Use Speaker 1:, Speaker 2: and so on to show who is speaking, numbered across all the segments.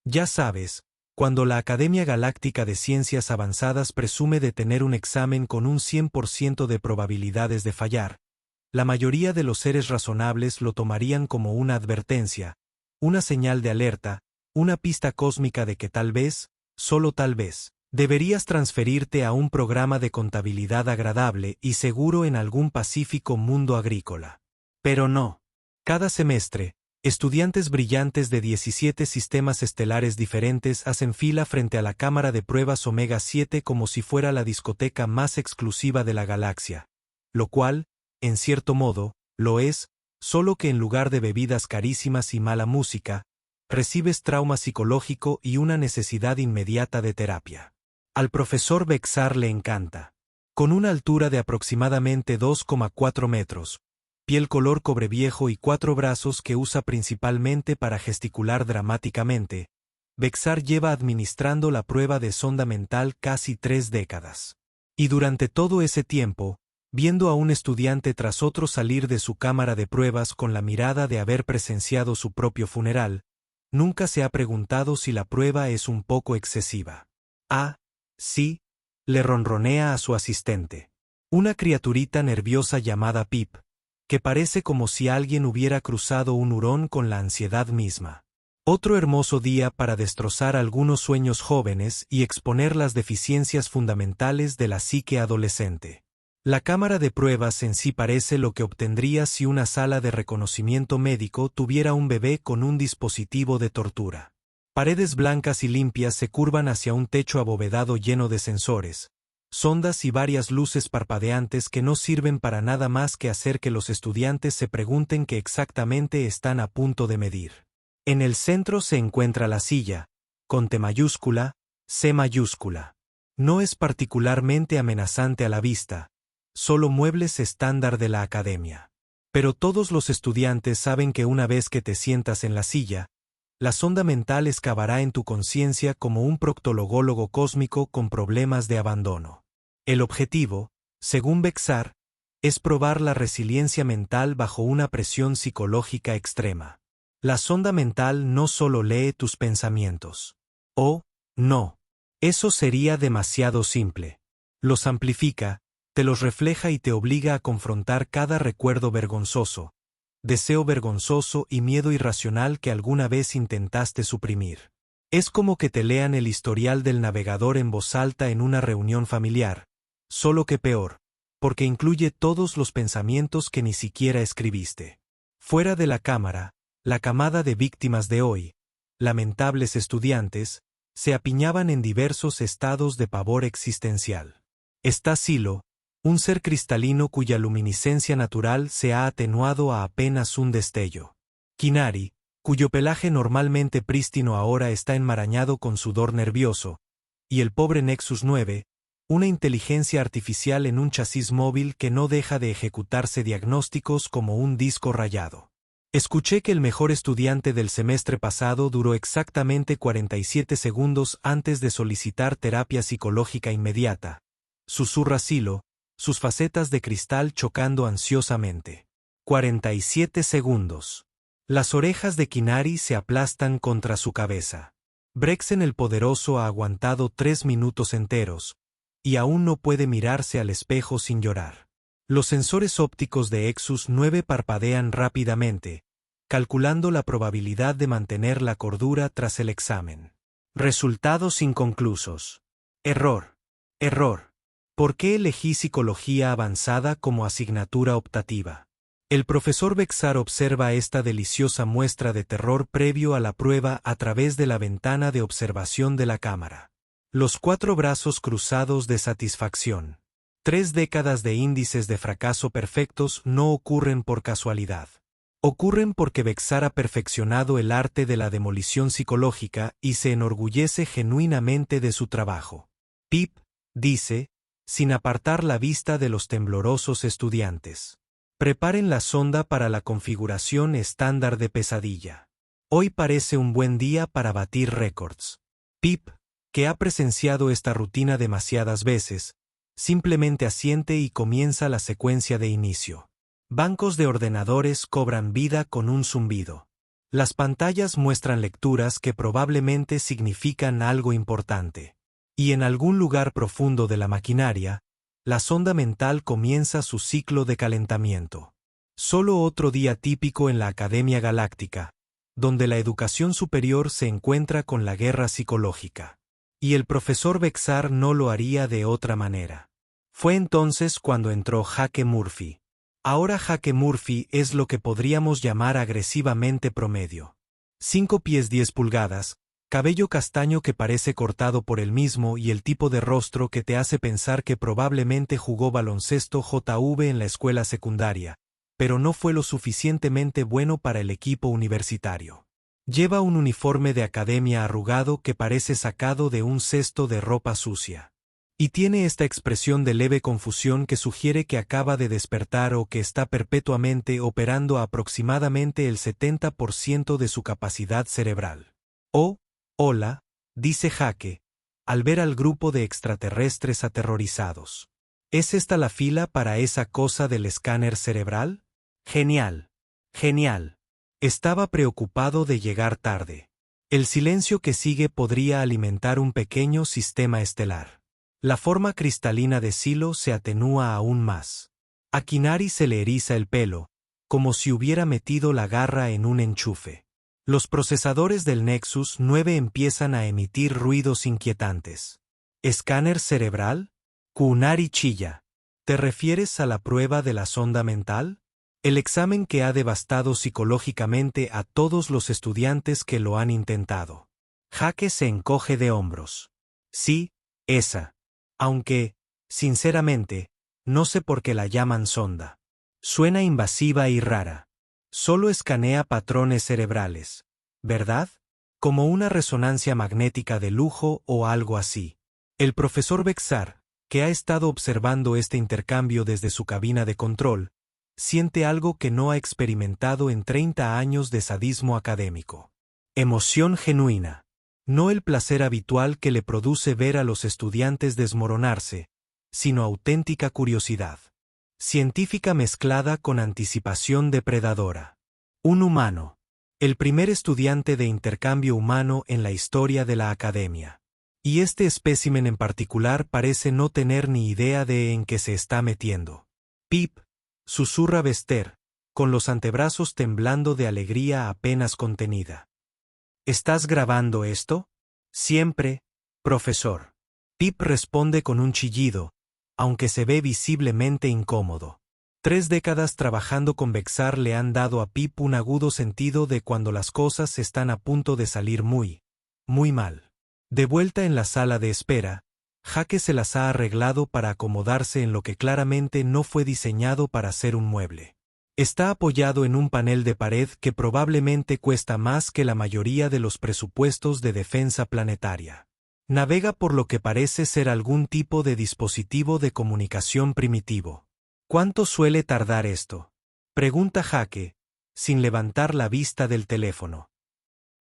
Speaker 1: Ya sabes, cuando la Academia Galáctica de Ciencias Avanzadas presume de tener un examen con un 100% de probabilidades de fallar, la mayoría de los seres razonables lo tomarían como una advertencia, una señal de alerta, una pista cósmica de que tal vez, solo tal vez, deberías transferirte a un programa de contabilidad agradable y seguro en algún pacífico mundo agrícola. Pero no. Cada semestre, estudiantes brillantes de 17 sistemas estelares diferentes hacen fila frente a la cámara de pruebas Omega 7 como si fuera la discoteca más exclusiva de la galaxia, lo cual, en cierto modo, lo es, solo que en lugar de bebidas carísimas y mala música, recibes trauma psicológico y una necesidad inmediata de terapia. Al profesor Bexar le encanta. Con una altura de aproximadamente 2,4 metros, piel color cobre viejo y 4 brazos que usa principalmente para gesticular dramáticamente, Bexar lleva administrando la prueba de sonda mental casi 3 décadas. Y durante todo ese tiempo, viendo a un estudiante tras otro salir de su cámara de pruebas con la mirada de haber presenciado su propio funeral, nunca se ha preguntado si la prueba es un poco excesiva. Ah, sí, le ronronea a su asistente. Una criaturita nerviosa llamada Pip, que parece como si alguien hubiera cruzado un hurón con la ansiedad misma. Otro hermoso día para destrozar algunos sueños jóvenes y exponer las deficiencias fundamentales de la psique adolescente. La cámara de pruebas en sí parece lo que obtendría si una sala de reconocimiento médico tuviera un bebé con un dispositivo de tortura. Paredes blancas y limpias se curvan hacia un techo abovedado lleno de sensores, sondas y varias luces parpadeantes que no sirven para nada más que hacer que los estudiantes se pregunten qué exactamente están a punto de medir. En el centro se encuentra la silla, con T mayúscula, C mayúscula. No es particularmente amenazante a la vista, solo muebles estándar de la academia. Pero todos los estudiantes saben que una vez que te sientas en la silla, la sonda mental excavará en tu conciencia como un proctologólogo cósmico con problemas de abandono. El objetivo, según Bexar, es probar la resiliencia mental bajo una presión psicológica extrema. La sonda mental no solo lee tus pensamientos. Oh, no. Eso sería demasiado simple. Los amplifica, te los refleja y te obliga a confrontar cada recuerdo vergonzoso, deseo vergonzoso y miedo irracional que alguna vez intentaste suprimir. Es como que te lean el historial del navegador en voz alta en una reunión familiar, solo que peor, porque incluye todos los pensamientos que ni siquiera escribiste. Fuera de la cámara, la camada de víctimas de hoy, lamentables estudiantes, se apiñaban en diversos estados de pavor existencial. Está Silo, un ser cristalino cuya luminiscencia natural se ha atenuado a apenas un destello. Kinari, cuyo pelaje normalmente prístino ahora está enmarañado con sudor nervioso, y el pobre Nexus 9, una inteligencia artificial en un chasis móvil que no deja de ejecutarse diagnósticos como un disco rayado. Escuché que el mejor estudiante del semestre pasado duró exactamente 47 segundos antes de solicitar terapia psicológica inmediata. Susurra Silo, sus facetas de cristal chocando ansiosamente. 47 segundos. Las orejas de Kinari se aplastan contra su cabeza. Brexen el Poderoso ha aguantado 3 minutos enteros, y aún no puede mirarse al espejo sin llorar. Los sensores ópticos de Exus 9 parpadean rápidamente, calculando la probabilidad de mantener la cordura tras el examen. Resultados inconclusos. Error. Error. ¿Por qué elegí psicología avanzada como asignatura optativa? El profesor Bexar observa esta deliciosa muestra de terror previo a la prueba a través de la ventana de observación de la cámara. Los 4 brazos cruzados de satisfacción. 3 décadas de índices de fracaso perfectos no ocurren por casualidad. Ocurren porque Bexar ha perfeccionado el arte de la demolición psicológica y se enorgullece genuinamente de su trabajo. Pip, dice, sin apartar la vista de los temblorosos estudiantes. Preparen la sonda para la configuración estándar de pesadilla. Hoy parece un buen día para batir récords. Pip, que ha presenciado esta rutina demasiadas veces, simplemente asiente y comienza la secuencia de inicio. Bancos de ordenadores cobran vida con un zumbido. Las pantallas muestran lecturas que probablemente significan algo importante. Y en algún lugar profundo de la maquinaria, la sonda mental comienza su ciclo de calentamiento. Solo otro día típico en la Academia Galáctica, donde la educación superior se encuentra con la guerra psicológica. Y el profesor Bexar no lo haría de otra manera. Fue entonces cuando entró Jaque Murphy. Ahora Jaque Murphy es lo que podríamos llamar agresivamente promedio. 5 pies 10 pulgadas, cabello castaño que parece cortado por él mismo y el tipo de rostro que te hace pensar que probablemente jugó baloncesto JV en la escuela secundaria, pero no fue lo suficientemente bueno para el equipo universitario. Lleva un uniforme de academia arrugado que parece sacado de un cesto de ropa sucia. Y tiene esta expresión de leve confusión que sugiere que acaba de despertar o que está perpetuamente operando a aproximadamente el 70% de su capacidad cerebral. Oh, hola, dice Jaque, al ver al grupo de extraterrestres aterrorizados. ¿Es esta la fila para esa cosa del escáner cerebral? Genial. Genial. Estaba preocupado de llegar tarde. El silencio que sigue podría alimentar un pequeño sistema estelar. La forma cristalina de Silo se atenúa aún más. A Kinari se le eriza el pelo, como si hubiera metido la garra en un enchufe. Los procesadores del Nexus 9 empiezan a emitir ruidos inquietantes. ¿Escáner cerebral? Kunari chilla. ¿Te refieres a la prueba de la sonda mental? El examen que ha devastado psicológicamente a todos los estudiantes que lo han intentado. Jaque se encoge de hombros. Sí, esa. Aunque, sinceramente, no sé por qué la llaman sonda. Suena invasiva y rara. Solo escanea patrones cerebrales, ¿verdad? Como una resonancia magnética de lujo o algo así. El profesor Bexar, que ha estado observando este intercambio desde su cabina de control, siente algo que no ha experimentado en 30 años de sadismo académico. Emoción genuina. No el placer habitual que le produce ver a los estudiantes desmoronarse, sino auténtica curiosidad. Científica mezclada con anticipación depredadora. Un humano. El primer estudiante de intercambio humano en la historia de la academia. Y este espécimen en particular parece no tener ni idea de en qué se está metiendo. Pip, susurra Bester, con los antebrazos temblando de alegría apenas contenida. ¿Estás grabando esto? Siempre, profesor. Pip responde con un chillido, aunque se ve visiblemente incómodo. 3 décadas trabajando con Bexar le han dado a Pip un agudo sentido de cuando las cosas están a punto de salir muy mal. De vuelta en la sala de espera, Jaque se las ha arreglado para acomodarse en lo que claramente no fue diseñado para ser un mueble. Está apoyado en un panel de pared que probablemente cuesta más que la mayoría de los presupuestos de defensa planetaria. Navega por lo que parece ser algún tipo de dispositivo de comunicación primitivo. ¿Cuánto suele tardar esto? Pregunta Jaque, sin levantar la vista del teléfono.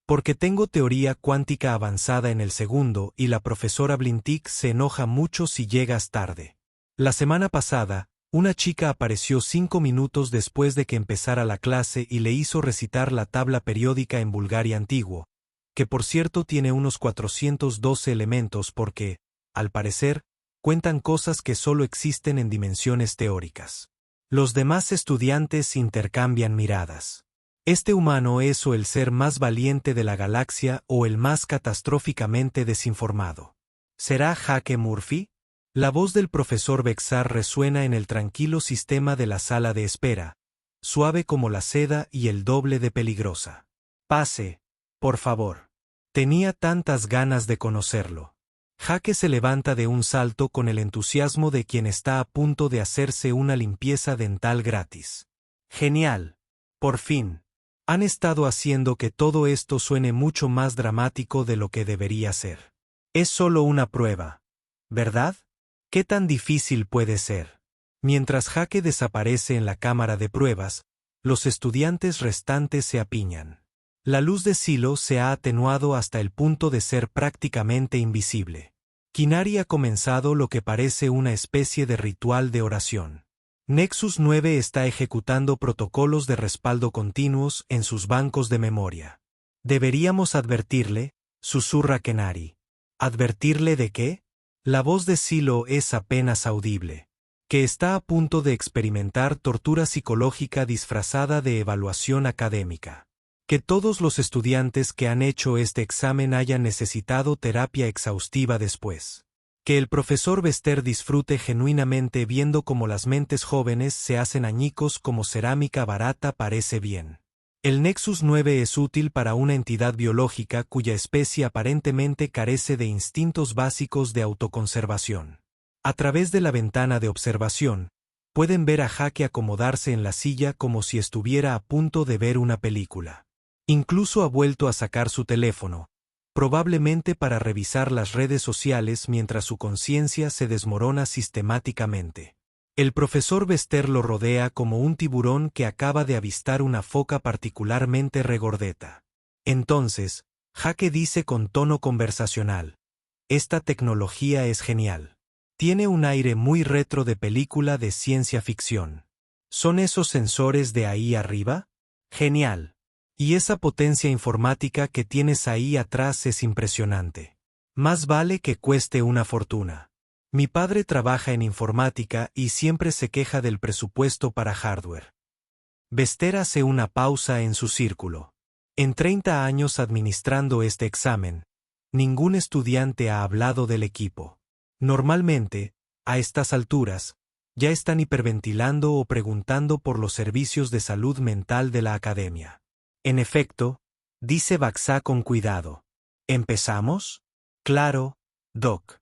Speaker 1: Porque tengo teoría cuántica avanzada en el segundo y la profesora Blintic se enoja mucho si llegas tarde. La semana pasada, una chica apareció 5 minutos después de que empezara la clase y le hizo recitar la tabla periódica en Bulgaria antiguo, que por cierto tiene unos 412 elementos porque, al parecer, cuentan cosas que solo existen en dimensiones teóricas. Los demás estudiantes intercambian miradas. ¿Este humano es o el ser más valiente de la galaxia o el más catastróficamente desinformado? ¿Será Jaque Murphy? La voz del profesor Bexar resuena en el tranquilo sistema de la sala de espera, suave como la seda y el doble de peligrosa. Pase, por favor. Tenía tantas ganas de conocerlo. Jaque se levanta de un salto con el entusiasmo de quien está a punto de hacerse una limpieza dental gratis. Genial. Por fin. Han estado haciendo que todo esto suene mucho más dramático de lo que debería ser. Es solo una prueba, ¿verdad? ¿Qué tan difícil puede ser? Mientras Jaque desaparece en la cámara de pruebas, los estudiantes restantes se apiñan. La luz de Silo se ha atenuado hasta el punto de ser prácticamente invisible. Kinari ha comenzado lo que parece una especie de ritual de oración. Nexus 9 está ejecutando protocolos de respaldo continuos en sus bancos de memoria. Deberíamos advertirle, susurra Kenari. ¿Advertirle de qué? La voz de Silo es apenas audible. Que está a punto de experimentar tortura psicológica disfrazada de evaluación académica. Que todos los estudiantes que han hecho este examen hayan necesitado terapia exhaustiva después. Que el profesor Bester disfrute genuinamente viendo cómo las mentes jóvenes se hacen añicos como cerámica barata parece bien. El Nexus 9 es útil para una entidad biológica cuya especie aparentemente carece de instintos básicos de autoconservación. A través de la ventana de observación, pueden ver a Jake acomodarse en la silla como si estuviera a punto de ver una película. Incluso ha vuelto a sacar su teléfono, probablemente para revisar las redes sociales mientras su conciencia se desmorona sistemáticamente. El profesor Bester lo rodea como un tiburón que acaba de avistar una foca particularmente regordeta. Entonces, Jake dice con tono conversacional: «Esta tecnología es genial. Tiene un aire muy retro de película de ciencia ficción. ¿Son esos sensores de ahí arriba? Genial. Y esa potencia informática que tienes ahí atrás es impresionante. Más vale que cueste una fortuna. Mi padre trabaja en informática y siempre se queja del presupuesto para hardware». Bester hace una pausa en su círculo. En 30 años administrando este examen, ningún estudiante ha hablado del equipo. Normalmente, a estas alturas, ya están hiperventilando o preguntando por los servicios de salud mental de la academia. En efecto, dice Baxa con cuidado. ¿Empezamos? Claro, Doc.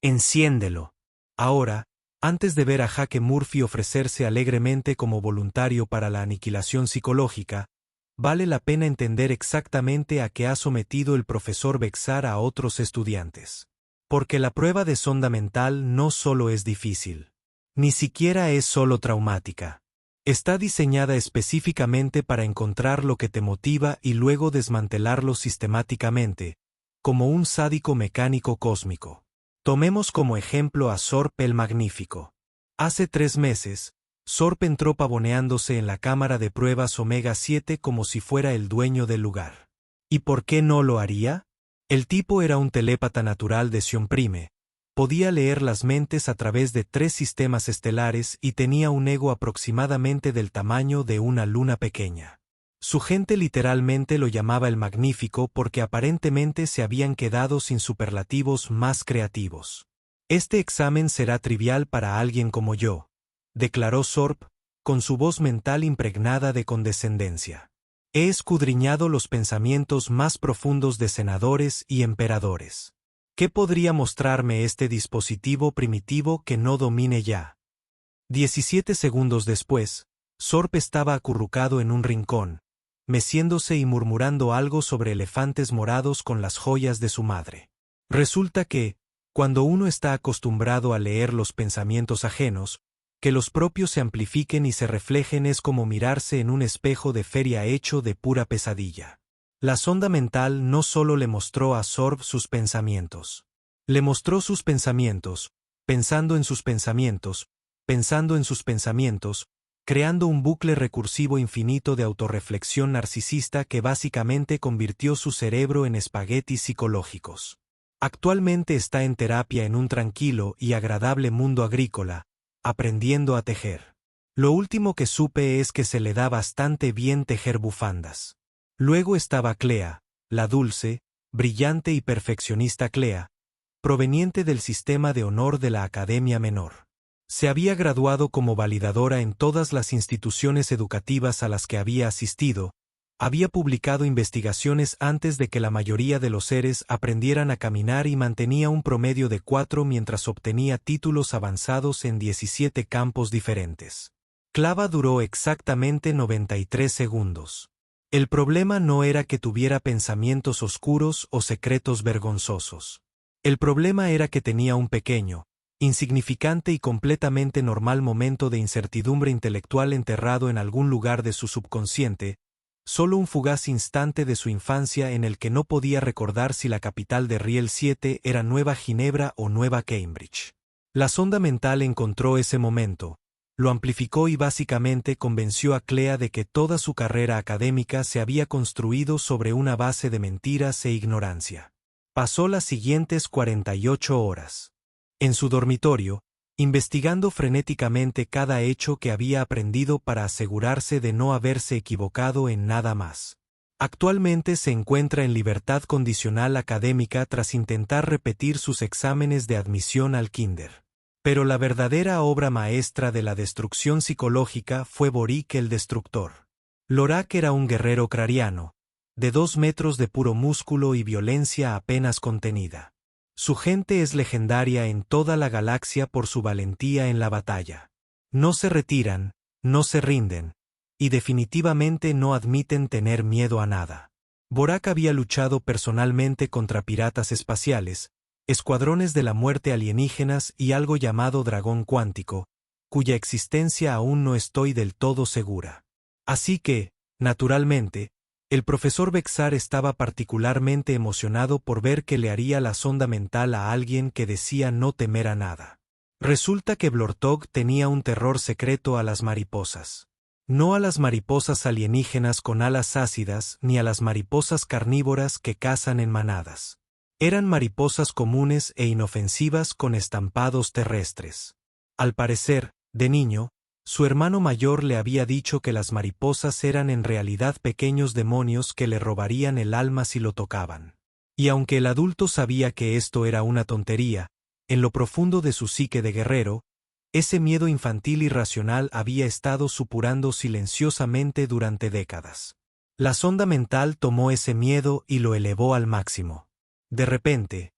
Speaker 1: Enciéndelo. Ahora, antes de ver a Jake Murphy ofrecerse alegremente como voluntario para la aniquilación psicológica, vale la pena entender exactamente a qué ha sometido el profesor Bexar a otros estudiantes. Porque la prueba de sonda mental no solo es difícil. Ni siquiera es solo traumática. Está diseñada específicamente para encontrar lo que te motiva y luego desmantelarlo sistemáticamente, como un sádico mecánico cósmico. Tomemos como ejemplo a Sorp el Magnífico. Hace 3 meses, Sorp entró pavoneándose en la cámara de pruebas Omega 7 como si fuera el dueño del lugar. ¿Y por qué no lo haría? El tipo era un telépata natural de Sion Prime, podía leer las mentes a través de 3 sistemas estelares y tenía un ego aproximadamente del tamaño de una luna pequeña. Su gente literalmente lo llamaba el Magnífico porque aparentemente se habían quedado sin superlativos más creativos. Este examen será trivial para alguien como yo, declaró Sorp, con su voz mental impregnada de condescendencia. He escudriñado los pensamientos más profundos de senadores y emperadores. ¿Qué podría mostrarme este dispositivo primitivo que no domine ya? 17 segundos después, Sorp estaba acurrucado en un rincón, meciéndose y murmurando algo sobre elefantes morados con las joyas de su madre. Resulta que, cuando uno está acostumbrado a leer los pensamientos ajenos, que los propios se amplifiquen y se reflejen es como mirarse en un espejo de feria hecho de pura pesadilla. La sonda mental no solo le mostró a Sorb sus pensamientos. Le mostró sus pensamientos, pensando en sus pensamientos, pensando en sus pensamientos, creando un bucle recursivo infinito de autorreflexión narcisista que básicamente convirtió su cerebro en espaguetis psicológicos. Actualmente está en terapia en un tranquilo y agradable mundo agrícola, aprendiendo a tejer. Lo último que supe es que se le da bastante bien tejer bufandas. Luego estaba Clea, la dulce, brillante y perfeccionista Clea, proveniente del sistema de honor de la Academia Menor. Se había graduado como validadora en todas las instituciones educativas a las que había asistido, había publicado investigaciones antes de que la mayoría de los seres aprendieran a caminar y mantenía un promedio de 4 mientras obtenía títulos avanzados en 17 campos diferentes. Clava duró exactamente 93 segundos. El problema no era que tuviera pensamientos oscuros o secretos vergonzosos. El problema era que tenía un pequeño, insignificante y completamente normal momento de incertidumbre intelectual enterrado en algún lugar de su subconsciente, solo un fugaz instante de su infancia en el que no podía recordar si la capital de Riel 7 era Nueva Ginebra o Nueva Cambridge. La sonda mental encontró ese momento, Lo amplificó y básicamente convenció a Clea de que toda su carrera académica se había construido sobre una base de mentiras e ignorancia. Pasó las siguientes 48 horas en su dormitorio, investigando frenéticamente cada hecho que había aprendido para asegurarse de no haberse equivocado en nada más. Actualmente se encuentra en libertad condicional académica tras intentar repetir sus exámenes de admisión al kinder. Pero la verdadera obra maestra de la destrucción psicológica fue Boric el Destructor. Lorak era un guerrero crariano, de 2 metros de puro músculo y violencia apenas contenida. Su gente es legendaria en toda la galaxia por su valentía en la batalla. No se retiran, no se rinden, y definitivamente no admiten tener miedo a nada. Borak había luchado personalmente contra piratas espaciales, escuadrones de la muerte alienígenas y algo llamado dragón cuántico, cuya existencia aún no estoy del todo segura. Así que, naturalmente, el profesor Bexar estaba particularmente emocionado por ver que le haría la sonda mental a alguien que decía no temer a nada. Resulta que Blortog tenía un terror secreto a las mariposas. No a las mariposas alienígenas con alas ácidas ni a las mariposas carnívoras que cazan en manadas. Eran mariposas comunes e inofensivas con estampados terrestres. Al parecer, de niño, su hermano mayor le había dicho que las mariposas eran en realidad pequeños demonios que le robarían el alma si lo tocaban. Y aunque el adulto sabía que esto era una tontería, en lo profundo de su psique de guerrero, ese miedo infantil irracional había estado supurando silenciosamente durante décadas. La sonda mental tomó ese miedo y lo elevó al máximo. De repente,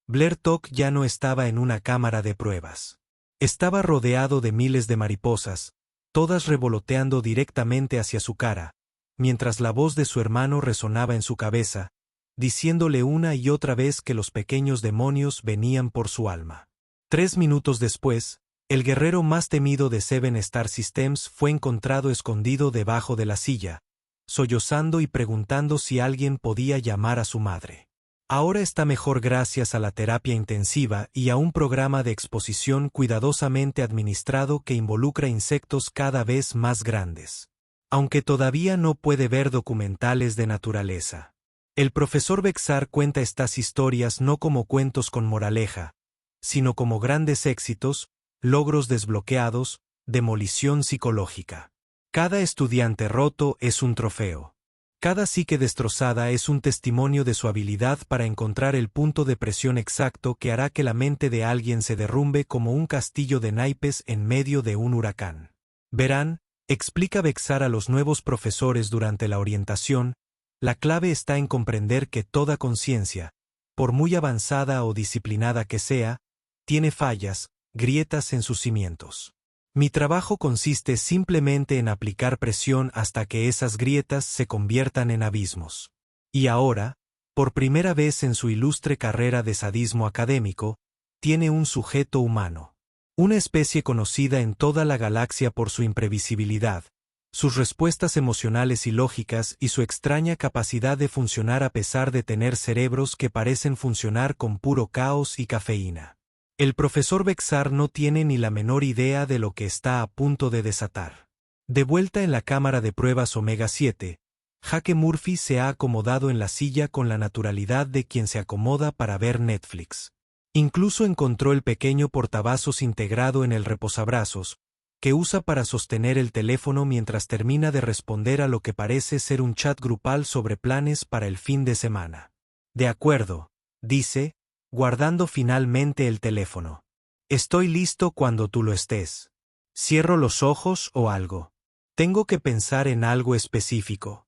Speaker 1: Blair Tuck ya no estaba en una cámara de pruebas. Estaba rodeado de miles de mariposas, todas revoloteando directamente hacia su cara, mientras la voz de su hermano resonaba en su cabeza, diciéndole una y otra vez que los pequeños demonios venían por su alma. 3 minutos después, el guerrero más temido de Seven Star Systems fue encontrado escondido debajo de la silla, sollozando y preguntando si alguien podía llamar a su madre. Ahora está mejor gracias a la terapia intensiva y a un programa de exposición cuidadosamente administrado que involucra insectos cada vez más grandes. Aunque todavía no puede ver documentales de naturaleza. El profesor Bexar cuenta estas historias no como cuentos con moraleja, sino como grandes éxitos, logros desbloqueados, demolición psicológica. Cada estudiante roto es un trofeo. Cada psique destrozada es un testimonio de su habilidad para encontrar el punto de presión exacto que hará que la mente de alguien se derrumbe como un castillo de naipes en medio de un huracán. Verán, explica Bexar a los nuevos profesores durante la orientación, la clave está en comprender que toda conciencia, por muy avanzada o disciplinada que sea, tiene fallas, grietas en sus cimientos. Mi trabajo consiste simplemente en aplicar presión hasta que esas grietas se conviertan en abismos. Y ahora, por primera vez en su ilustre carrera de sadismo académico, tiene un sujeto humano. Una especie conocida en toda la galaxia por su imprevisibilidad, sus respuestas emocionales y lógicas y su extraña capacidad de funcionar a pesar de tener cerebros que parecen funcionar con puro caos y cafeína. El profesor Bexar no tiene ni la menor idea de lo que está a punto de desatar. De vuelta en la cámara de pruebas Omega 7, Jake Murphy se ha acomodado en la silla con la naturalidad de quien se acomoda para ver Netflix. Incluso encontró el pequeño portavasos integrado en el reposabrazos, que usa para sostener el teléfono mientras termina de responder a lo que parece ser un chat grupal sobre planes para el fin de semana. De acuerdo, dice, guardando finalmente el teléfono. Estoy listo cuando tú lo estés. ¿Cierro los ojos o algo? Tengo que pensar en algo específico.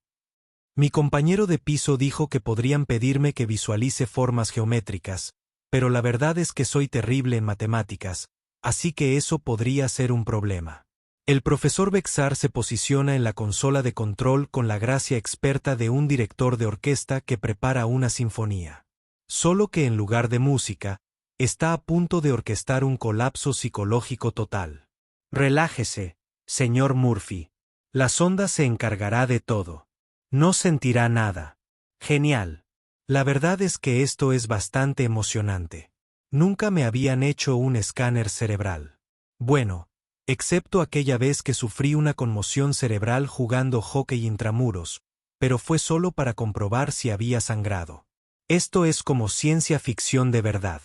Speaker 1: Mi compañero de piso dijo que podrían pedirme que visualice formas geométricas, pero la verdad es que soy terrible en matemáticas, así que eso podría ser un problema. El profesor Bexar se posiciona en la consola de control con la gracia experta de un director de orquesta que prepara una sinfonía. Solo que en lugar de música, está a punto de orquestar un colapso psicológico total. Relájese, señor Murphy. La sonda se encargará de todo. No sentirá nada. Genial. La verdad es que esto es bastante emocionante. Nunca me habían hecho un escáner cerebral. Bueno, excepto aquella vez que sufrí una conmoción cerebral jugando hockey intramuros, pero fue solo para comprobar si había sangrado. Esto es como ciencia ficción de verdad.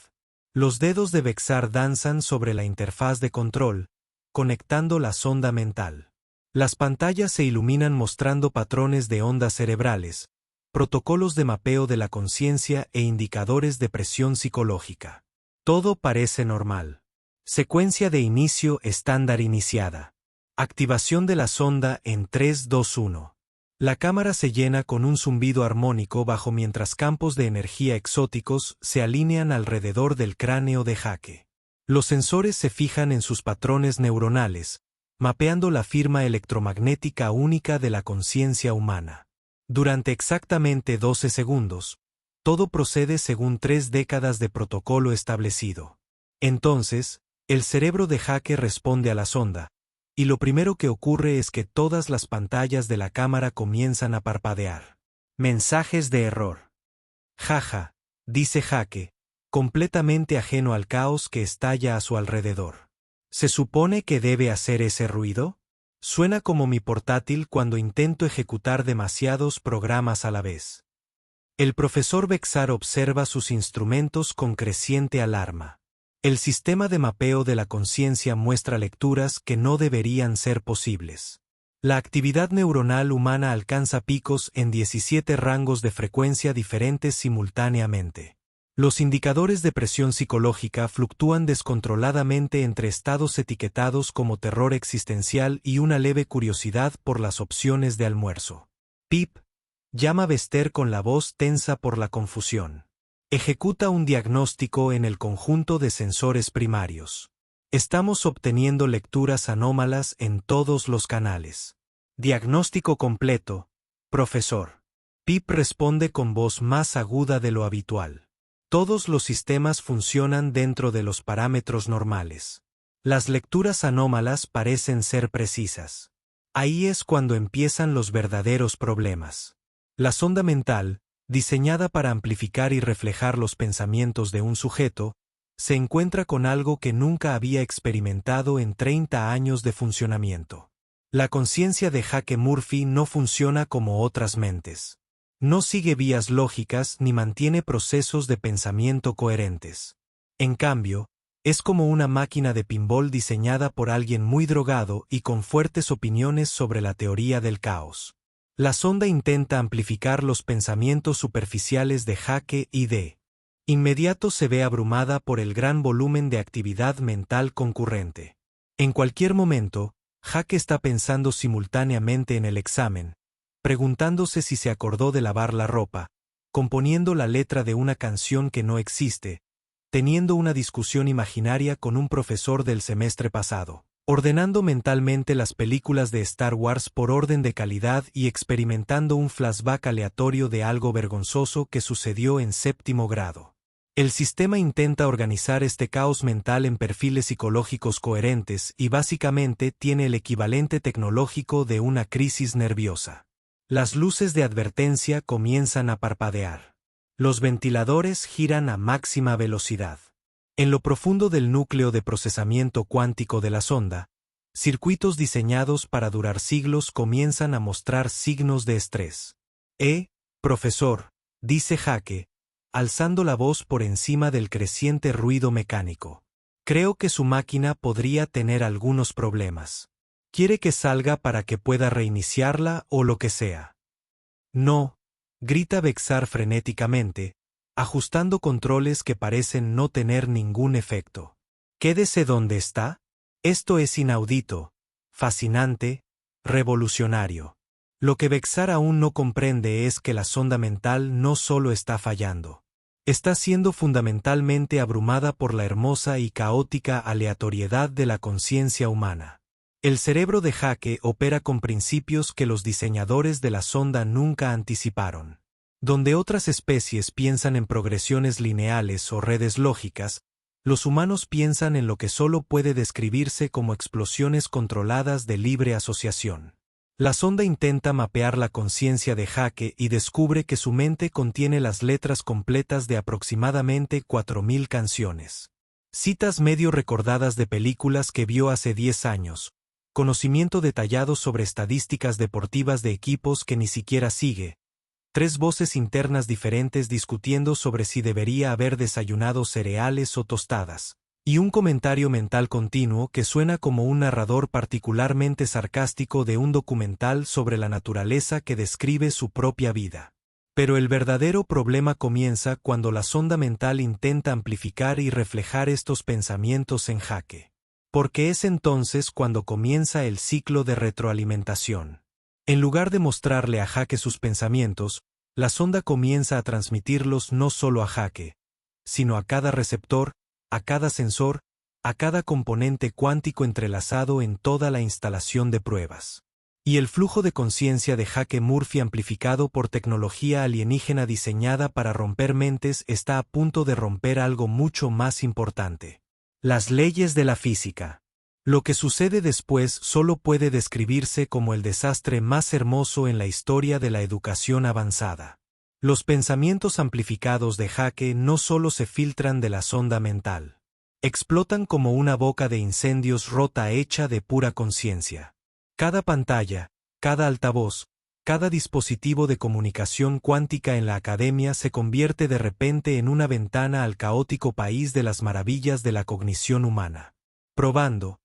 Speaker 1: Los dedos de Bexar danzan sobre la interfaz de control, conectando la sonda mental. Las pantallas se iluminan mostrando patrones de ondas cerebrales, protocolos de mapeo de la conciencia e indicadores de presión psicológica. Todo parece normal. Secuencia de inicio estándar iniciada. Activación de la sonda en 3, 2, 1. La cámara se llena con un zumbido armónico bajo mientras campos de energía exóticos se alinean alrededor del cráneo de Jake. Los sensores se fijan en sus patrones neuronales, mapeando la firma electromagnética única de la conciencia humana. Durante exactamente 12 segundos, todo procede según 3 décadas de protocolo establecido. Entonces, el cerebro de Jake responde a la sonda, y lo primero que ocurre es que todas las pantallas de la cámara comienzan a parpadear. Mensajes de error. Jaja, dice Jake, completamente ajeno al caos que estalla a su alrededor. ¿Se supone que debe hacer ese ruido? Suena como mi portátil cuando intento ejecutar demasiados programas a la vez. El profesor Bexar observa sus instrumentos con creciente alarma. El sistema de mapeo de la conciencia muestra lecturas que no deberían ser posibles. La actividad neuronal humana alcanza picos en 17 rangos de frecuencia diferentes simultáneamente. Los indicadores de presión psicológica fluctúan descontroladamente entre estados etiquetados como terror existencial y una leve curiosidad por las opciones de almuerzo. Pip, llama Bester con la voz tensa por la confusión. Ejecuta un diagnóstico en el conjunto de sensores primarios. Estamos obteniendo lecturas anómalas en todos los canales. Diagnóstico completo, profesor. Pip responde con voz más aguda de lo habitual. Todos los sistemas funcionan dentro de los parámetros normales. Las lecturas anómalas parecen ser precisas. Ahí es cuando empiezan los verdaderos problemas. La sonda mental, diseñada para amplificar y reflejar los pensamientos de un sujeto, se encuentra con algo que nunca había experimentado en 30 años de funcionamiento. La conciencia de Jake Murphy no funciona como otras mentes. No sigue vías lógicas ni mantiene procesos de pensamiento coherentes. En cambio, es como una máquina de pinball diseñada por alguien muy drogado y con fuertes opiniones sobre la teoría del caos. La sonda intenta amplificar los pensamientos superficiales de Jake y de inmediato se ve abrumada por el gran volumen de actividad mental concurrente. En cualquier momento, Jake está pensando simultáneamente en el examen, preguntándose si se acordó de lavar la ropa, componiendo la letra de una canción que no existe, teniendo una discusión imaginaria con un profesor del semestre pasado, ordenando mentalmente las películas de Star Wars por orden de calidad y experimentando un flashback aleatorio de algo vergonzoso que sucedió en 7º grado. El sistema intenta organizar este caos mental en perfiles psicológicos coherentes y básicamente tiene el equivalente tecnológico de una crisis nerviosa. Las luces de advertencia comienzan a parpadear. Los ventiladores giran a máxima velocidad. En lo profundo del núcleo de procesamiento cuántico de la sonda, circuitos diseñados para durar siglos comienzan a mostrar signos de estrés. Profesor, dice Jake, alzando la voz por encima del creciente ruido mecánico. Creo que su máquina podría tener algunos problemas. ¿Quiere que salga para que pueda reiniciarla o lo que sea? No, grita Bexar frenéticamente, ajustando controles que parecen no tener ningún efecto. Quédese donde está. Esto es inaudito, fascinante, revolucionario. Lo que Bexar aún no comprende es que la sonda mental no solo está fallando. Está siendo fundamentalmente abrumada por la hermosa y caótica aleatoriedad de la conciencia humana. El cerebro de Jake opera con principios que los diseñadores de la sonda nunca anticiparon. Donde otras especies piensan en progresiones lineales o redes lógicas, los humanos piensan en lo que solo puede describirse como explosiones controladas de libre asociación. La sonda intenta mapear la conciencia de Jake y descubre que su mente contiene las letras completas de aproximadamente 4000 canciones. Citas medio recordadas de películas que vio hace 10 años. Conocimiento detallado sobre estadísticas deportivas de equipos que ni siquiera sigue. 3 voces internas diferentes discutiendo sobre si debería haber desayunado cereales o tostadas. Y un comentario mental continuo que suena como un narrador particularmente sarcástico de un documental sobre la naturaleza que describe su propia vida. Pero el verdadero problema comienza cuando la sonda mental intenta amplificar y reflejar estos pensamientos en Jake. Porque es entonces cuando comienza el ciclo de retroalimentación. En lugar de mostrarle a Jake sus pensamientos, la sonda comienza a transmitirlos no solo a Jake, sino a cada receptor, a cada sensor, a cada componente cuántico entrelazado en toda la instalación de pruebas. Y el flujo de conciencia de Jake Murphy amplificado por tecnología alienígena diseñada para romper mentes está a punto de romper algo mucho más importante. Las leyes de la física. Lo que sucede después solo puede describirse como el desastre más hermoso en la historia de la educación avanzada. Los pensamientos amplificados de Jake no solo se filtran de la sonda mental. Explotan como una boca de incendios rota hecha de pura conciencia. Cada pantalla, cada altavoz, cada dispositivo de comunicación cuántica en la academia se convierte de repente en una ventana al caótico país de las maravillas de la cognición humana. Probando,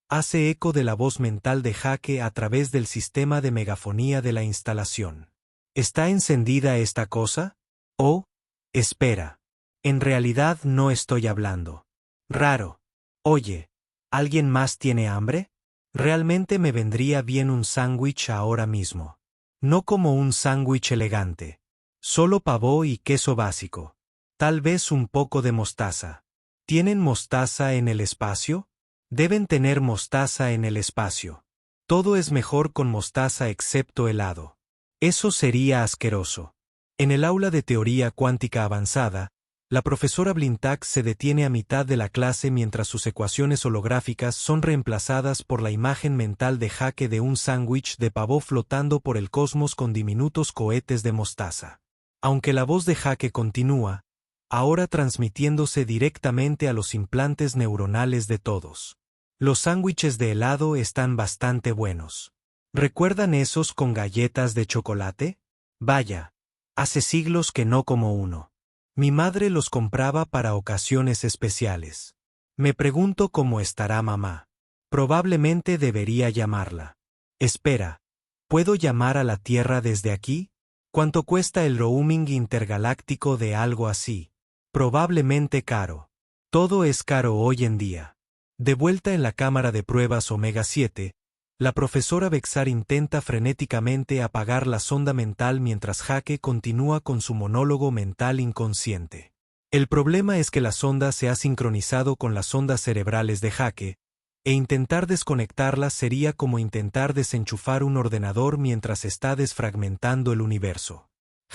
Speaker 1: hace eco de la voz mental de Jake a través del sistema de megafonía de la instalación. ¿Está encendida esta cosa? Oh, espera. En realidad no estoy hablando. Raro. Oye, ¿alguien más tiene hambre? Realmente me vendría bien un sándwich ahora mismo. No como un sándwich elegante. Solo pavó y queso básico. Tal vez un poco de mostaza. ¿Tienen mostaza en el espacio? Deben tener mostaza en el espacio. Todo es mejor con mostaza excepto helado. Eso sería asqueroso. En el aula de teoría cuántica avanzada, la profesora Blintack se detiene a mitad de la clase mientras sus ecuaciones holográficas son reemplazadas por la imagen mental de Jake de un sándwich de pavó flotando por el cosmos con diminutos cohetes de mostaza. Aunque la voz de Jake continúa, ahora transmitiéndose directamente a los implantes neuronales de todos. Los sándwiches de helado están bastante buenos. ¿Recuerdan esos con galletas de chocolate? Vaya, hace siglos que no como uno. Mi madre los compraba para ocasiones especiales. Me pregunto cómo estará mamá. Probablemente debería llamarla. Espera, ¿puedo llamar a la Tierra desde aquí? ¿Cuánto cuesta el roaming intergaláctico de algo así? Probablemente caro. Todo es caro hoy en día. De vuelta en la cámara de pruebas Omega 7, la profesora Bexar intenta frenéticamente apagar la sonda mental mientras Jake continúa con su monólogo mental inconsciente. El problema es que la sonda se ha sincronizado con las ondas cerebrales de Jake, e intentar desconectarlas sería como intentar desenchufar un ordenador mientras está desfragmentando el universo.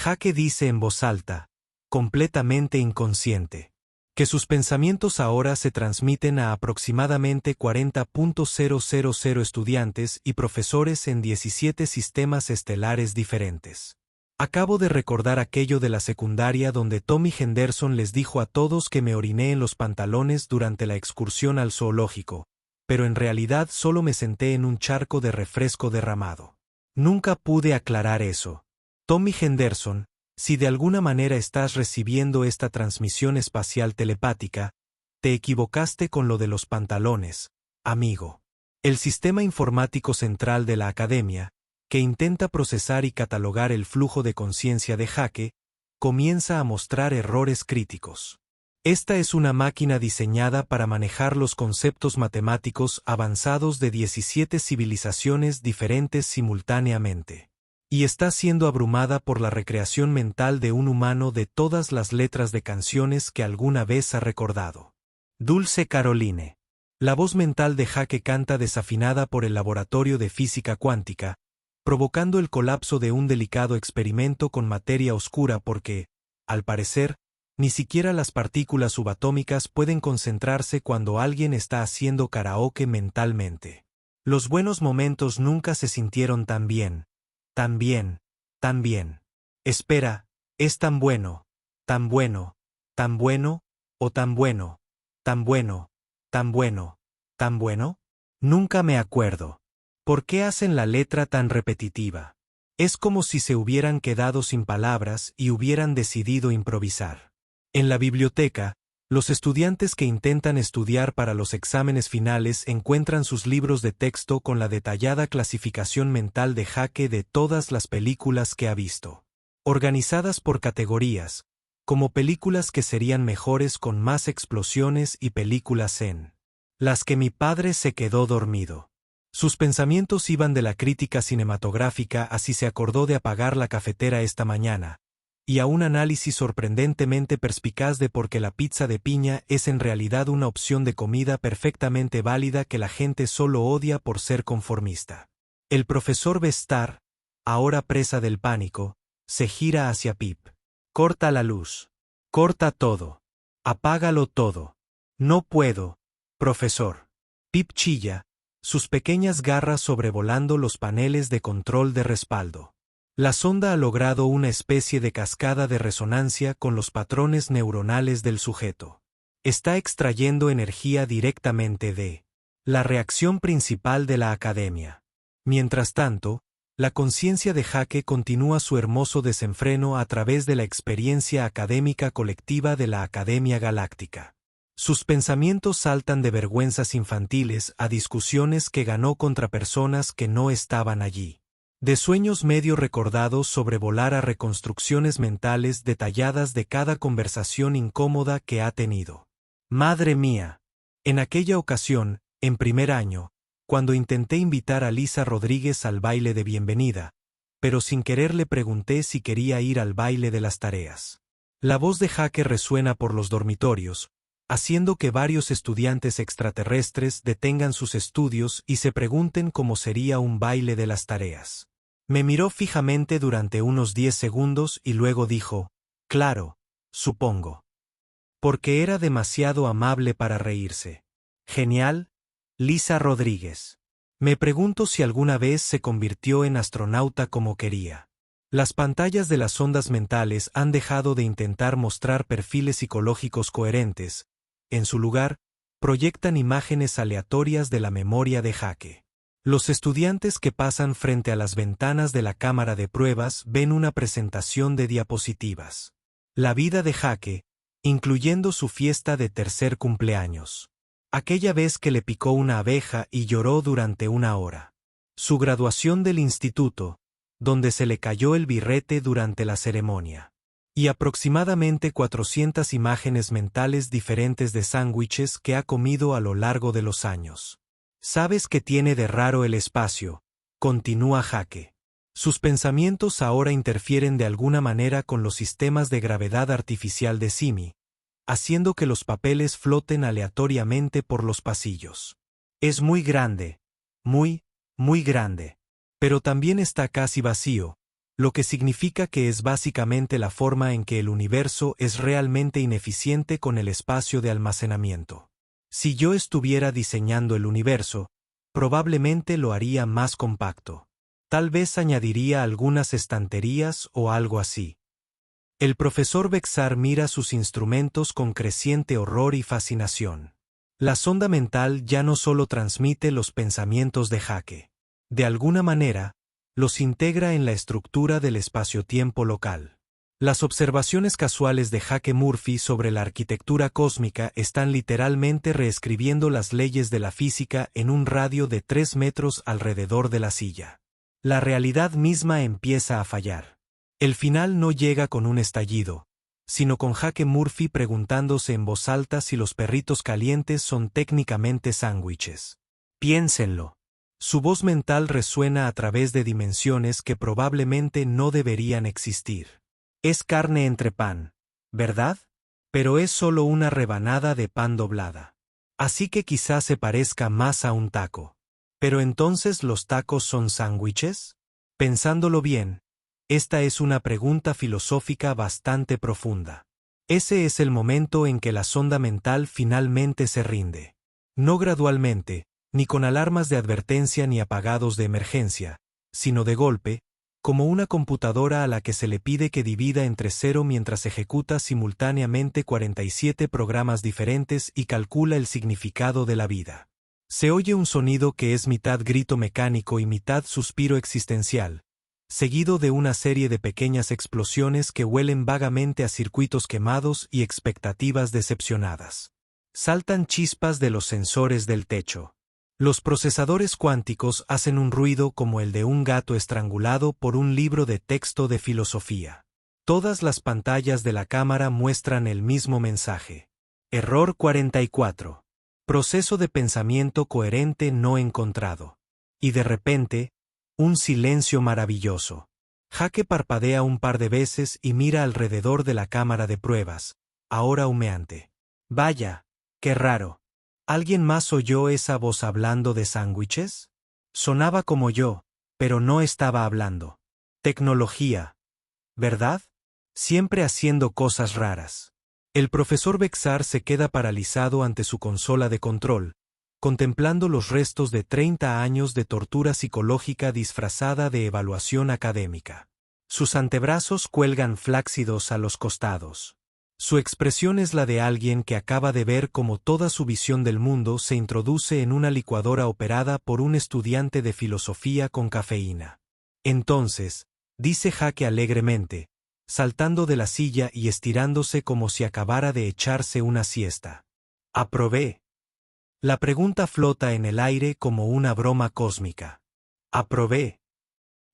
Speaker 1: Jake dice en voz alta, completamente inconsciente, que sus pensamientos ahora se transmiten a aproximadamente 40.000 estudiantes y profesores en 17 sistemas estelares diferentes. Acabo de recordar aquello de la secundaria donde Tommy Henderson les dijo a todos que me oriné en los pantalones durante la excursión al zoológico, pero en realidad solo me senté en un charco de refresco derramado. Nunca pude aclarar eso. Tommy Henderson, si de alguna manera estás recibiendo esta transmisión espacial telepática, te equivocaste con lo de los pantalones, amigo. El sistema informático central de la academia, que intenta procesar y catalogar el flujo de conciencia de Jake, comienza a mostrar errores críticos. Esta es una máquina diseñada para manejar los conceptos matemáticos avanzados de 17 civilizaciones diferentes simultáneamente. Y está siendo abrumada por la recreación mental de un humano de todas las letras de canciones que alguna vez ha recordado. Dulce Caroline. La voz mental de Jake canta desafinada por el laboratorio de física cuántica, provocando el colapso de un delicado experimento con materia oscura porque, al parecer, ni siquiera las partículas subatómicas pueden concentrarse cuando alguien está haciendo karaoke mentalmente. Los buenos momentos nunca se sintieron tan bien. Tan bien, tan bien. Espera, es tan bueno, o tan bueno, ¿Tan bueno, tan bueno, tan bueno? Nunca me acuerdo. ¿Por qué hacen la letra tan repetitiva? Es como si se hubieran quedado sin palabras y hubieran decidido improvisar. En la biblioteca, los estudiantes que intentan estudiar para los exámenes finales encuentran sus libros de texto con la detallada clasificación mental de Jake de todas las películas que ha visto. Organizadas por categorías, como películas que serían mejores con más explosiones y películas en las que mi padre se quedó dormido. Sus pensamientos iban de la crítica cinematográfica a si se acordó de apagar la cafetera esta mañana, y a un análisis sorprendentemente perspicaz de por qué la pizza de piña es en realidad una opción de comida perfectamente válida que la gente solo odia por ser conformista. El profesor Bestar, ahora presa del pánico, se gira hacia Pip. Corta la luz. Corta todo. Apágalo todo. No puedo, profesor. Pip chilla, sus pequeñas garras sobrevolando los paneles de control de respaldo. La sonda ha logrado una especie de cascada de resonancia con los patrones neuronales del sujeto. Está extrayendo energía directamente de la reacción principal de la academia. Mientras tanto, la conciencia de Jake continúa su hermoso desenfreno a través de la experiencia académica colectiva de la Academia Galáctica. Sus pensamientos saltan de vergüenzas infantiles a discusiones que ganó contra personas que no estaban allí. De sueños medio recordados sobrevolar a reconstrucciones mentales detalladas de cada conversación incómoda que ha tenido. Madre mía. En aquella ocasión, en primer año, cuando intenté invitar a Lisa Rodríguez al baile de bienvenida, pero sin querer le pregunté si quería ir al baile de las tareas. La voz de Jake resuena por los dormitorios, haciendo que varios estudiantes extraterrestres detengan sus estudios y se pregunten cómo sería un baile de las tareas. Me miró fijamente durante unos 10 segundos y luego dijo, claro, supongo. Porque era demasiado amable para reírse. Genial, Lisa Rodríguez. Me pregunto si alguna vez se convirtió en astronauta como quería. Las pantallas de las ondas mentales han dejado de intentar mostrar perfiles psicológicos coherentes. En su lugar, proyectan imágenes aleatorias de la memoria de Jake. Los estudiantes que pasan frente a las ventanas de la cámara de pruebas ven una presentación de diapositivas. La vida de Jake, incluyendo su fiesta de tercer cumpleaños. Aquella vez que le picó una abeja y lloró durante una hora. Su graduación del instituto, donde se le cayó el birrete durante la ceremonia. Y aproximadamente 400 imágenes mentales diferentes de sándwiches que ha comido a lo largo de los años. ¿Sabes qué tiene de raro el espacio?, continúa Jake. Sus pensamientos ahora interfieren de alguna manera con los sistemas de gravedad artificial de Simi, haciendo que los papeles floten aleatoriamente por los pasillos. Es muy grande, muy grande, pero también está casi vacío, lo que significa que es básicamente la forma en que el universo es realmente ineficiente con el espacio de almacenamiento. Si yo estuviera diseñando el universo, probablemente lo haría más compacto. Tal vez añadiría algunas estanterías o algo así. El profesor Bexar mira sus instrumentos con creciente horror y fascinación. La sonda mental ya no solo transmite los pensamientos de Jake. De alguna manera, los integra en la estructura del espacio-tiempo local. Las observaciones casuales de Jake Murphy sobre la arquitectura cósmica están literalmente reescribiendo las leyes de la física en un radio de 3 metros alrededor de la silla. La realidad misma empieza a fallar. El final no llega con un estallido, sino con Jake Murphy preguntándose en voz alta si los perritos calientes son técnicamente sándwiches. Piénsenlo. Su voz mental resuena a través de dimensiones que probablemente no deberían existir. Es carne entre pan, ¿verdad? Pero es solo una rebanada de pan doblada. Así que quizás se parezca más a un taco. ¿Pero entonces los tacos son sándwiches? Pensándolo bien, esta es una pregunta filosófica bastante profunda. Ese es el momento en que la sonda mental finalmente se rinde. No gradualmente, ni con alarmas de advertencia ni apagados de emergencia, sino de golpe, como una computadora a la que se le pide que divida entre cero mientras ejecuta simultáneamente 47 programas diferentes y calcula el significado de la vida. Se oye un sonido que es mitad grito mecánico y mitad suspiro existencial, seguido de una serie de pequeñas explosiones que huelen vagamente a circuitos quemados y expectativas decepcionadas. Saltan chispas de los sensores del techo. Los procesadores cuánticos hacen un ruido como el de un gato estrangulado por un libro de texto de filosofía. Todas las pantallas de la cámara muestran el mismo mensaje. Error 44. Proceso de pensamiento coherente no encontrado. Y de repente, un silencio maravilloso. Jake parpadea un par de veces y mira alrededor de la cámara de pruebas, ahora humeante. Vaya, qué raro. ¿Alguien más oyó esa voz hablando de sándwiches? Sonaba como yo, pero no estaba hablando. Tecnología, ¿verdad? Siempre haciendo cosas raras. El profesor Bexar se queda paralizado ante su consola de control, contemplando los restos de 30 años de tortura psicológica disfrazada de evaluación académica. Sus antebrazos cuelgan flácidos a los costados. Su expresión es la de alguien que acaba de ver cómo toda su visión del mundo se introduce en una licuadora operada por un estudiante de filosofía con cafeína. Entonces, dice Jake alegremente, saltando de la silla y estirándose como si acabara de echarse una siesta. Aprobé. La pregunta flota en el aire como una broma cósmica. Aprobé.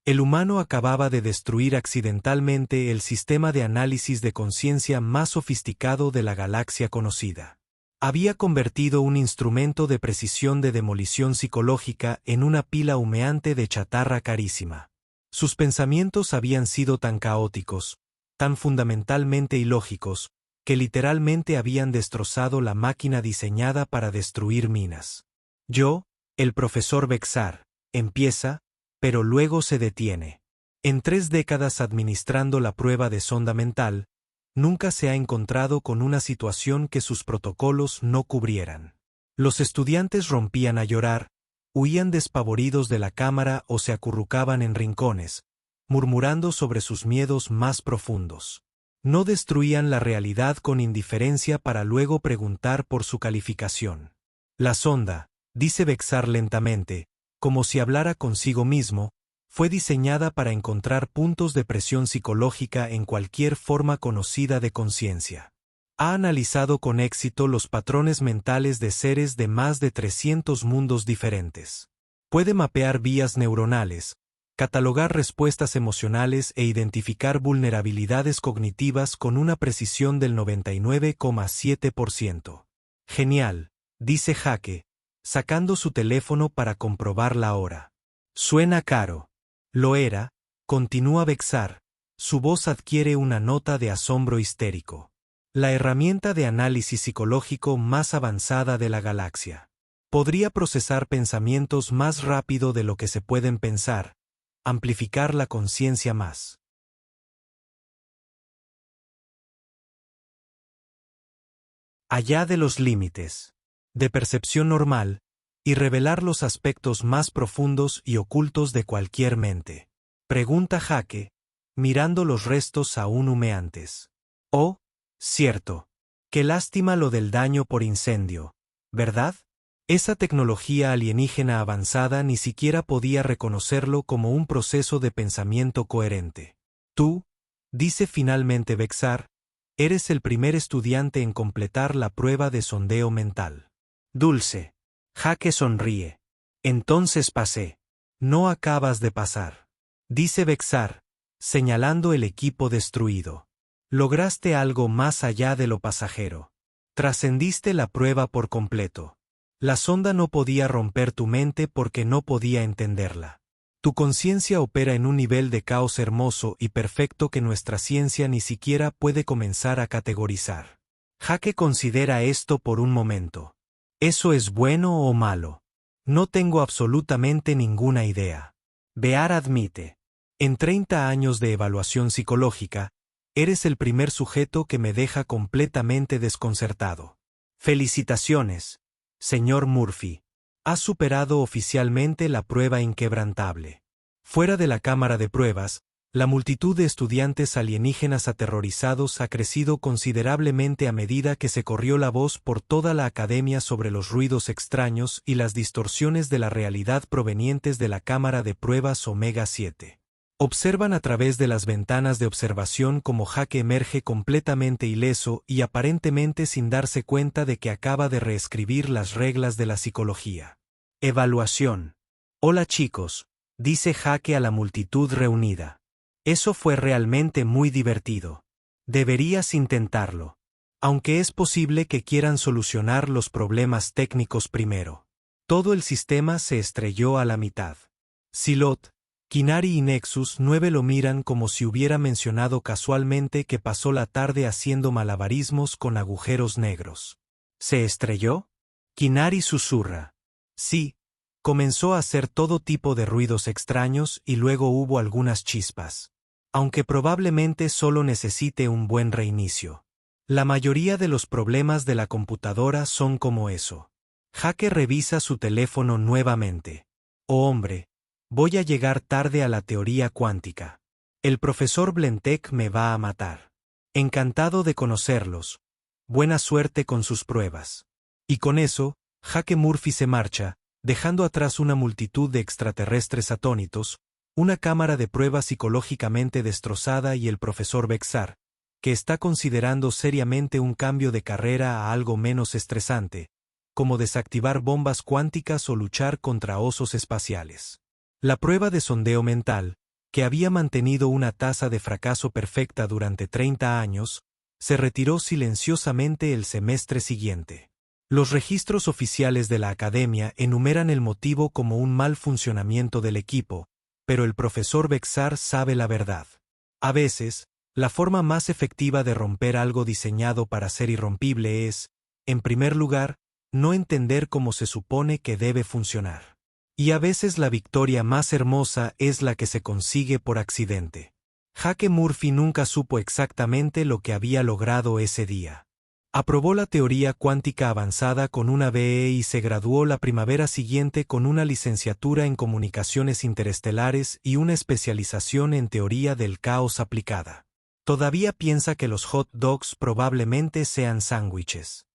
Speaker 1: El humano acababa de destruir accidentalmente el sistema de análisis de conciencia más sofisticado de la galaxia conocida. Había convertido un instrumento de precisión de demolición psicológica en una pila humeante de chatarra carísima. Sus pensamientos habían sido tan caóticos, tan fundamentalmente ilógicos, que literalmente habían destrozado la máquina diseñada para destruir minas. Yo, el profesor Bexar, empieza, pero luego se detiene. En 3 décadas administrando la prueba de sonda mental, nunca se ha encontrado con una situación que sus protocolos no cubrieran. Los estudiantes rompían a llorar, huían despavoridos de la cámara o se acurrucaban en rincones, murmurando sobre sus miedos más profundos. No destruían la realidad con indiferencia para luego preguntar por su calificación. La sonda, dice Bexar lentamente, como si hablara consigo mismo, fue diseñada para encontrar puntos de presión psicológica en cualquier forma conocida de conciencia. Ha analizado con éxito los patrones mentales de seres de más de 300 mundos diferentes. Puede mapear vías neuronales, catalogar respuestas emocionales e identificar vulnerabilidades cognitivas con una precisión del 99,7%. Genial, dice Jake, sacando su teléfono para comprobar la hora. Suena caro. Lo era, continúa Bexar, su voz adquiere una nota de asombro histérico. La herramienta de análisis psicológico más avanzada de la galaxia. Podría procesar pensamientos más rápido de lo que se pueden pensar, amplificar la conciencia más allá de los límites de percepción normal, y revelar los aspectos más profundos y ocultos de cualquier mente. Pregunta Jake, mirando los restos aún humeantes. Oh, cierto. Qué lástima lo del daño por incendio, ¿verdad? Esa tecnología alienígena avanzada ni siquiera podía reconocerlo como un proceso de pensamiento coherente. Tú, dice finalmente Bexar, eres el primer estudiante en completar la prueba de sondeo mental. Dulce. Jake sonríe. Entonces pasé. No acabas de pasar. Dice Bexar, señalando el equipo destruido. Lograste algo más allá de lo pasajero. Trascendiste la prueba por completo. La sonda no podía romper tu mente porque no podía entenderla. Tu conciencia opera en un nivel de caos hermoso y perfecto que nuestra ciencia ni siquiera puede comenzar a categorizar. Jake considera esto por un momento. ¿Eso es bueno o malo? No tengo absolutamente ninguna idea. Bear admite. En 30 años de evaluación psicológica, eres el primer sujeto que me deja completamente desconcertado. Felicitaciones, señor Murphy. Has superado oficialmente la prueba inquebrantable. Fuera de la cámara de pruebas, la multitud de estudiantes alienígenas aterrorizados ha crecido considerablemente a medida que se corrió la voz por toda la academia sobre los ruidos extraños y las distorsiones de la realidad provenientes de la cámara de pruebas Omega 7. Observan a través de las ventanas de observación cómo Jake emerge completamente ileso y aparentemente sin darse cuenta de que acaba de reescribir las reglas de la psicología. Evaluación. Hola chicos, dice Jake a la multitud reunida. Eso fue realmente muy divertido. Deberías intentarlo. Aunque es posible que quieran solucionar los problemas técnicos primero. Todo el sistema se estrelló a la mitad. Silot, Kinari y Nexus 9 lo miran como si hubiera mencionado casualmente que pasó la tarde haciendo malabarismos con agujeros negros. ¿Se estrelló? Kinari susurra. Sí. Comenzó a hacer todo tipo de ruidos extraños y luego hubo algunas chispas. Aunque probablemente solo necesite un buen reinicio. La mayoría de los problemas de la computadora son como eso. Jake revisa su teléfono nuevamente. Oh hombre, voy a llegar tarde a la teoría cuántica. El profesor Blentek me va a matar. Encantado de conocerlos. Buena suerte con sus pruebas. Y con eso, Jake Murphy se marcha, dejando atrás una multitud de extraterrestres atónitos, una cámara de pruebas psicológicamente destrozada y el profesor Bexar, que está considerando seriamente un cambio de carrera a algo menos estresante, como desactivar bombas cuánticas o luchar contra osos espaciales. La prueba de sondeo mental, que había mantenido una tasa de fracaso perfecta durante 30 años, se retiró silenciosamente el semestre siguiente. Los registros oficiales de la academia enumeran el motivo como un mal funcionamiento del equipo, pero el profesor Bexar sabe la verdad. A veces, la forma más efectiva de romper algo diseñado para ser irrompible es, en primer lugar, no entender cómo se supone que debe funcionar. Y a veces la victoria más hermosa es la que se consigue por accidente. Jake Murphy nunca supo exactamente lo que había logrado ese día. Aprobó la teoría cuántica avanzada con una BE y se graduó la primavera siguiente con una licenciatura en comunicaciones interestelares y una especialización en teoría del caos aplicada. Todavía piensa que los hot dogs probablemente sean sándwiches.